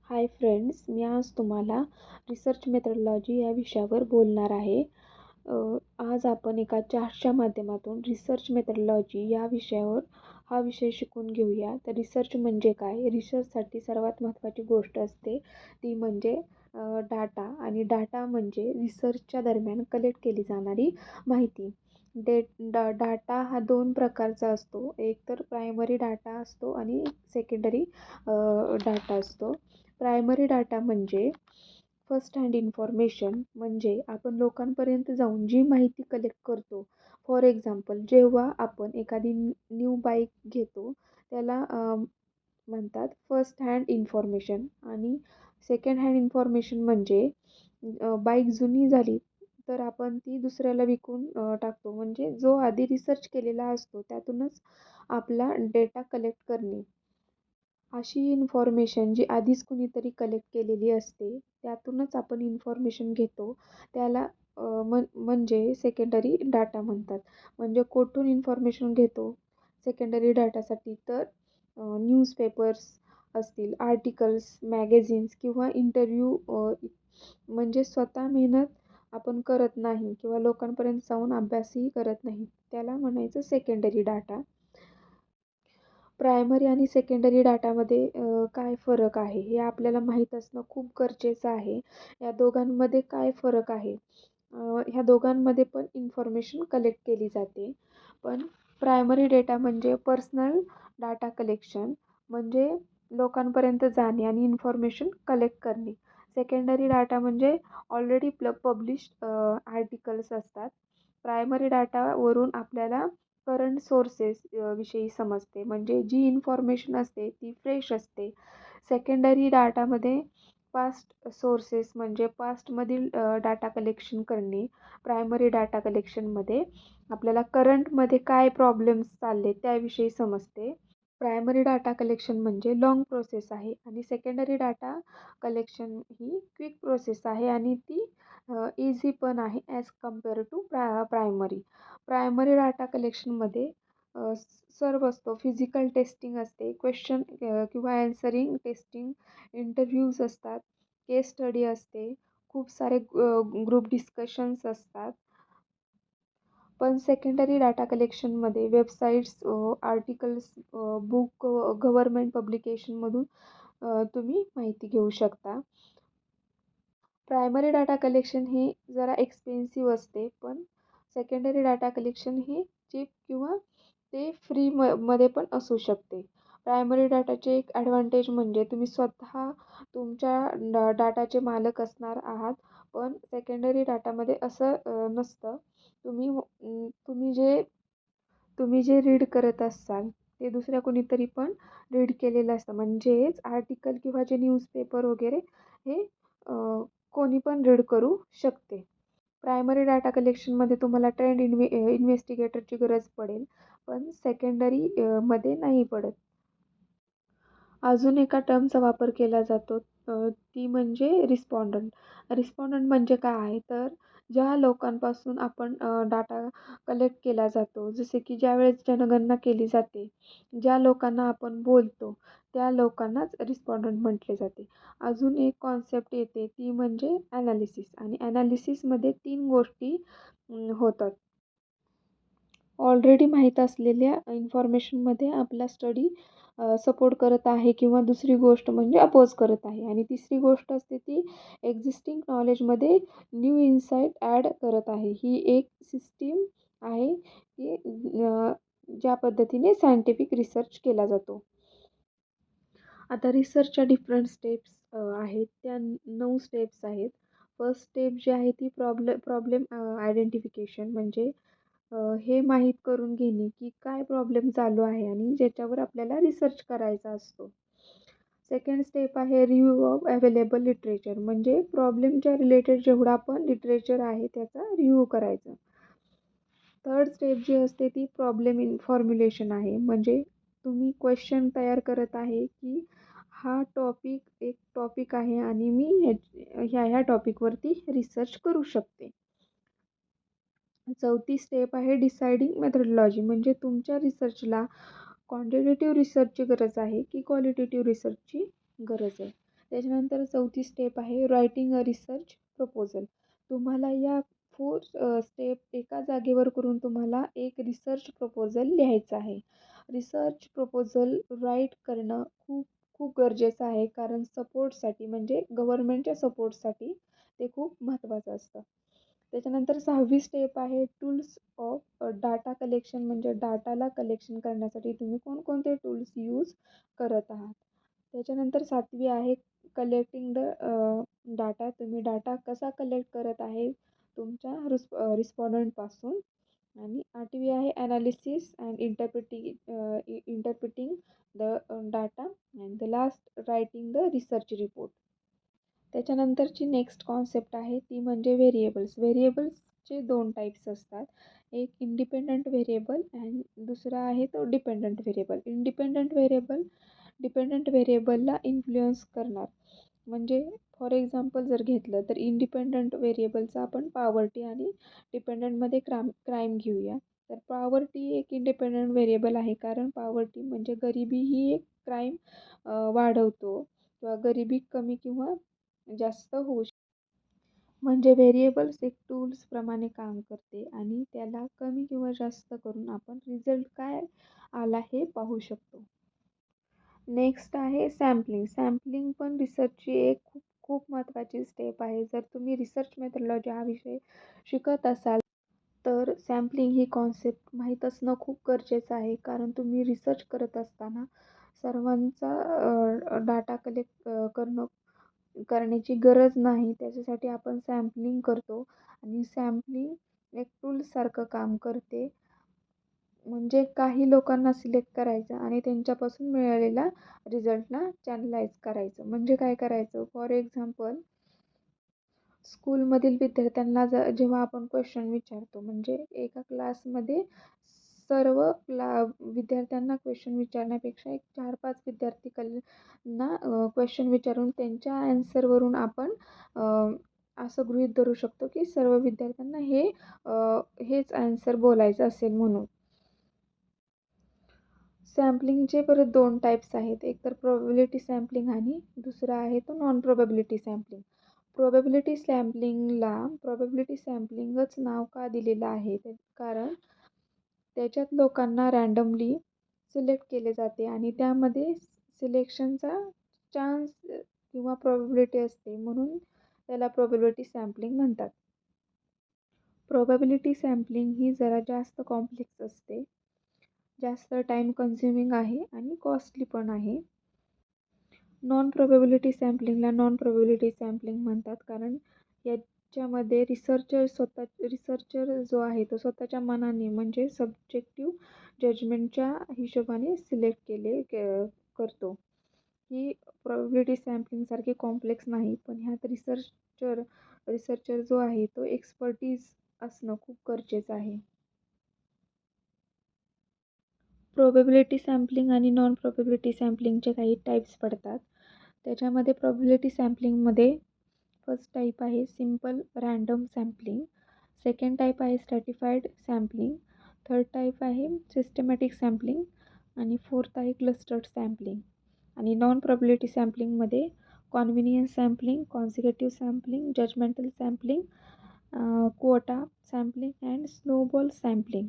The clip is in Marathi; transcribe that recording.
हाय फ्रेंड्स, मी आज तुम्हाला रिसर्च मेथडॉलॉजी या विषयावर बोलणार आहे. आज आपण एका चार्टच्या माध्यमातून रिसर्च मेथडॉलॉजी या विषयावर हा विषय शिकून घेऊया. तर रिसर्च म्हणजे काय? रिसर्चसाठी सर्वात महत्त्वाची गोष्ट असते ती म्हणजे डाटा आणि डाटा म्हणजे रिसर्चच्या दरम्यान कलेक्ट केली जाणारी माहिती. डाटा हा दोन प्रकारचा असतो. एक तर प्रायमरी डाटा असतो आणि सेकंडरी डाटा असतो. प्रायमरी डाटा म्हणजे फर्स्ट हँड इन्फॉर्मेशन म्हणजे आपण लोकांपर्यंत जाऊन जी माहिती कलेक्ट करतो. फॉर एक्झाम्पल, जेव्हा आपण एखादी न्यू बाईक घेतो त्याला म्हणतात फर्स्ट हँड इन्फॉर्मेशन. आणि सेकंड हँड इन्फॉर्मेशन म्हणजे बाईक जुनी झाली तर आपण ती दुसऱ्याला विकून टाकतो. म्हणजे जो आधी रिसर्च केलेला असतो त्यातूनच आपला डेटा कलेक्ट करणे. अशी इन्फॉर्मेशन जी आधीच कुणीतरी कलेक्ट केलेली असते त्यातूनच आपण इन्फॉर्मेशन घेतो त्याला म्हणजे सेकंडरी डाटा म्हणतात. म्हणजे कुठून इन्फॉर्मेशन घेतो सेकंडरी डाटासाठी? तर न्यूजपेपर्स असतील, आर्टिकल्स, मॅगझिन्स किंवा इंटरव्ह्यू. म्हणजे स्वतः मेहनत आपण करत नाही किंवा लोकांपर्यंत जाऊन अभ्यासही करत नाही, त्याला म्हणायचं सेकंडरी डाटा. प्रायमरी आणि सेकंडरी डाटामध्ये काय फरक आहे हे आपल्याला माहीत असणं खूप गरजेचं आहे. या दोघांमध्ये काय फरक आहे? ह्या दोघांमध्ये पण इन्फॉर्मेशन कलेक्ट केली जाते. पण प्रायमरी डेटा म्हणजे पर्सनल डाटा कलेक्शन, म्हणजे लोकांपर्यंत जाणे आणि इन्फॉर्मेशन कलेक्ट करणे. सेकंडरी डाटा म्हणजे ऑलरेडी पब्लिश्ड आर्टिकल्स असतात. प्रायमरी डाटावरून आपल्याला करंट सोर्सेस विषयी समजते, म्हणजे जी इन्फॉर्मेशन असते ती फ्रेश असते. सेकंडरी डाटामध्ये पास्ट सोर्सेस म्हणजे पास्टमधील डाटा कलेक्शन करणे. प्रायमरी डाटा कलेक्शनमध्ये आपल्याला करंटमध्ये काय प्रॉब्लेम्स चालले त्याविषयी समजते. प्रायमरी डाटा कलेक्शन म्हणजे लाँग प्रोसेस आहे आणि सेकंडरी डाटा कलेक्शन ही क्विक प्रोसेस आहे आणि ती इझी पण आहे as compare to primary. Primary data कलेक्शनमध्ये सर्व असतो. फिजिकल टेस्टिंग असते, क्वेश्चन किंवा ॲन्सरिंग टेस्टिंग, इंटरव्ह्यूज असतात, केस स्टडी असते, खूप सारे ग्रुप डिस्कशन्स असतात. पण सेकंडरी डाटा कलेक्शनमध्ये वेबसाईट्स, आर्टिकल्स, बुक, गव्हर्मेंट पब्लिकेशनमधून तुम्ही माहिती घेऊ शकता. प्रायमरी डाटा कलेक्शन ही जरा एक्सपेन्सिव्ह असते, पण सेकंडरी डाटा कलेक्शन ही चीप किंवा ते मध्ये पण असू शकते. प्रायमरी डाटाचे एक ॲडव्हान्टेज म्हणजे तुम्ही स्वतः तुमच्या डाटाचे मालक असणार आहात. पण सेकंडरी डाटामध्ये असं नसतं. तुम्ही जे रीड करत असाल ते दुसऱ्या कोणीतरी पण रीड केलेलं असतं. म्हणजेच आर्टिकल किंवा जे न्यूजपेपर वगैरे हे कोणी पण रीड करू शकते. प्रायमरी डाटा कलेक्शनमध्ये तुम्हाला ट्रेंड इन्व्हेस्टिगेटरची गरज पडेल, पण सेकंडरी मध्ये नाही पडत. अजून एका टर्मचा वापर केला जातो, ती म्हणजे रिस्पॉन्डंट. रिस्पॉन्डंट म्हणजे काय आहे? तर ज्या लोकांपासून आपण डाटा कलेक्ट केला जातो, जसे की ज्यावेळेस जनगणना केली जाते, ज्या लोकांना आपण बोलतो त्या लोकांनाच रिस्पॉन्डंट म्हटले जाते. अजून एक कॉन्सेप्ट येते ती म्हणजे ॲनालिसिस. आणि ॲनालिसिसमध्ये 3 गोष्टी होतात. ऑलरेडी माहीत असलेल्या इन्फॉर्मेशनमध्ये आपला स्टडी सपोर्ट करत आहे किंवा दुसरी गोष्ट म्हणजे अपोज करत आहे. आणि तिसरी गोष्ट असते ती एक्झिस्टिंग नॉलेजमध्ये न्यू इन्साईट ॲड करत आहे. ही एक सिस्टीम आहे की ज्या पद्धतीने सायंटिफिक रिसर्च केला जातो. आता रिसर्चच्या डिफरंट स्टेप्स आहेत, त्या 9 स्टेप्स आहेत. फर्स्ट स्टेप जी आहे ती प्रॉब्लेम आयडेंटिफिकेशन, म्हणजे हे माहीत करून घेणे की काय प्रॉब्लेम चालू आहे आणि ज्याच्यावर आपल्याला रिसर्च करायचा असतो. सेकंड स्टेप आहे रिव्ह्यू ऑफ अवेलेबल लिटरेचर, म्हणजे प्रॉब्लेमच्या रिलेटेड जेवढा पण लिटरेचर आहे त्याचा रिव्ह्यू करायचा. थर्ड स्टेप जी असते ती प्रॉब्लेम फॉर्म्युलेशन आहे, म्हणजे तुम्ही क्वेश्चन तयार करत आहे की हा एक टॉपिक आहे आणि मी ह्या टॉपिकवरती रिसर्च करू शकते. चौथी स्टेप आहे डिसाइडिंग मेथडॉलॉजी, म्हणजे तुमच्या रिसर्चला क्वांटिटेटिव्ह रिसर्चची गरज आहे की क्वालिटेटिव्ह रिसर्चची गरज आहे. त्याच्यानंतर चौथी स्टेप आहे रायटिंग अ रिसर्च प्रपोजल. तुम्हाला या 4 स्टेप एका जागेवर करून तुम्हाला एक रिसर्च प्रपोजल लिहायचं आहे. रिसर्च प्रपोजल राईट करणं खूप खूप गरजेचं आहे, कारण सपोर्टसाठी म्हणजे गव्हर्नमेंटच्या सपोर्टसाठी ते खूप महत्त्वाचं असतं. त्याच्यानंतर 6वी स्टेप आहे टूल्स ऑफ डाटा कलेक्शन, म्हणजे डाटाला कलेक्शन करण्यासाठी तुम्ही कोणकोणते टूल्स यूज करत आहात. त्याच्यानंतर 7वी आहे कलेक्टिंग द डाटा. तुम्ही डाटा कसा कलेक्ट करत आहे तुमच्या रिस्पॉन्डंटपासून. आणि 8वी आहे analysis and interpreting the data. And the last writing the research report. त्याच्यानंतरची नेक्स्ट कॉन्सेप्ट आहे ती म्हणजे व्हेरिएबल्स. व्हेरिएबल्सचे 2 टाईप्स असतात. एक इंडिपेंडंट व्हेरिएबल अँड दुसरा आहे तो डिपेंडंट व्हेरिएबल. डिपेंडंट व्हेरिएबलला इन्फ्लुअन्स करणार. म्हणजे फॉर एक्झाम्पल जर घेतलं तर इंडिपेंडंट व्हेरिएबलचा आपण पॉवर्टी आणि डिपेंडंटमध्ये क्राईम घेऊया. तर पॉवर्टी एक इंडिपेंडंट व्हेरिएबल आहे, कारण पॉवर्टी म्हणजे गरिबी ही एक क्राईम वाढवतो किंवा गरिबी कमी किंवा जास्त होऊ शकते. म्हणजे व्हेरिएबल्स एक टूल्सप्रमाणे काम करते आणि त्याला कमी किंवा जास्त करून आपण रिझल्ट काय आला हे पाहू शकतो. नेक्स्ट आहे सॅम्पलिंग. सॅम्पलिंग पण रिसर्चची एक खूप खूप महत्त्वाची स्टेप आहे. जर तुम्ही रिसर्च मेथडॉलॉजी हा विषय शिकत असाल तर सॅम्पलिंग ही कॉन्सेप्ट माहीत असणं खूप गरजेचं आहे, कारण तुम्ही रिसर्च करत असताना सर्वांचा डाटा कलेक्ट करण्याची गरज नाही. त्याच्यासाठी आपण सॅम्पलिंग करतो आणि सॅम्पलिंग एक टूल्ससारखं काम करते. म्हणजे काही लोकांना सिलेक्ट करायचं आणि त्यांच्यापासून मिळालेल्या रिझल्टला चॅनलाइज करायचं. म्हणजे काय करायचं, फॉर एक्झाम्पल स्कूलमधील विद्यार्थ्यांना जेव्हा आपण क्वेश्चन विचारतो, म्हणजे एका क्लासमध्ये सर्व विद्यार्थ्यांना क्वेश्चन विचारण्यापेक्षा एक 4-5 विद्यार्थी क्वेश्चन विचारून त्यांच्या ॲन्सरवरून आपण असं गृहीत धरू शकतो की सर्व विद्यार्थ्यांना हेच ॲन्सर बोलायचं असेल म्हणून. सॅम्पलिंगचे परत 2 टाईप्स आहेत. एक तर प्रोबॅबिलिटी सॅम्पलिंग आणि दुसरा आहे तो नॉन प्रोबॅबिलिटी सॅम्पलिंग. प्रोबॅबिलिटी सॅम्पलिंगच नाव का दिलेलं आहे कारण त्याच्यात लोकांना रँडमली सिलेक्ट केले जाते आणि त्यामध्ये सिलेक्शनचा चान्स किंवा प्रोबॅबिलिटी असते, म्हणून त्याला प्रोबॅबिलिटी सॅम्पलिंग म्हणतात. प्रोबॅबिलिटी सॅम्पलिंग ही जरा जास्त कॉम्प्लेक्स असते, जास्त टाईम कन्झ्युमिंग आहे आणि कॉस्टली पण आहे. नॉन प्रोबॅबिलिटी सॅम्पलिंग म्हणतात, कारण याच्यामध्ये रिसर्चर जो आहे तो स्वतःच्या मनाने म्हणजे सब्जेक्टिव्ह जजमेंटच्या हिशोबाने सिलेक्ट करतो. ही प्रोबॅबिलिटी सॅम्पलिंगसारखी कॉम्प्लेक्स नाही, पण ह्यात रिसर्चर जो आहे तो एक्सपर्टीज असणं खूप गरजेचं आहे. प्रोबॅबिलिटी सॅम्पलिंग आणि नॉन प्रोबॅबिलिटी सॅम्पलिंगचे काही टाईप्स पडतात. त्याच्यामध्ये प्रोबॅबिलिटी सॅम्पलिंगमध्ये फर्स्ट टाईप आहे simple random sampling. Second type आहे स्ट्रॅटिफाईड सॅम्पलिंग. थर्ड टाईप आहे सिस्टमॅटिक सॅम्पलिंग आणि फोर्थ आहे क्लस्टर्ड सॅम्पलिंग. आणि नॉन प्रोबॅबिलिटी सॅम्पलिंगमध्ये convenience sampling, consecutive sampling, judgmental sampling, quota sampling and snowball sampling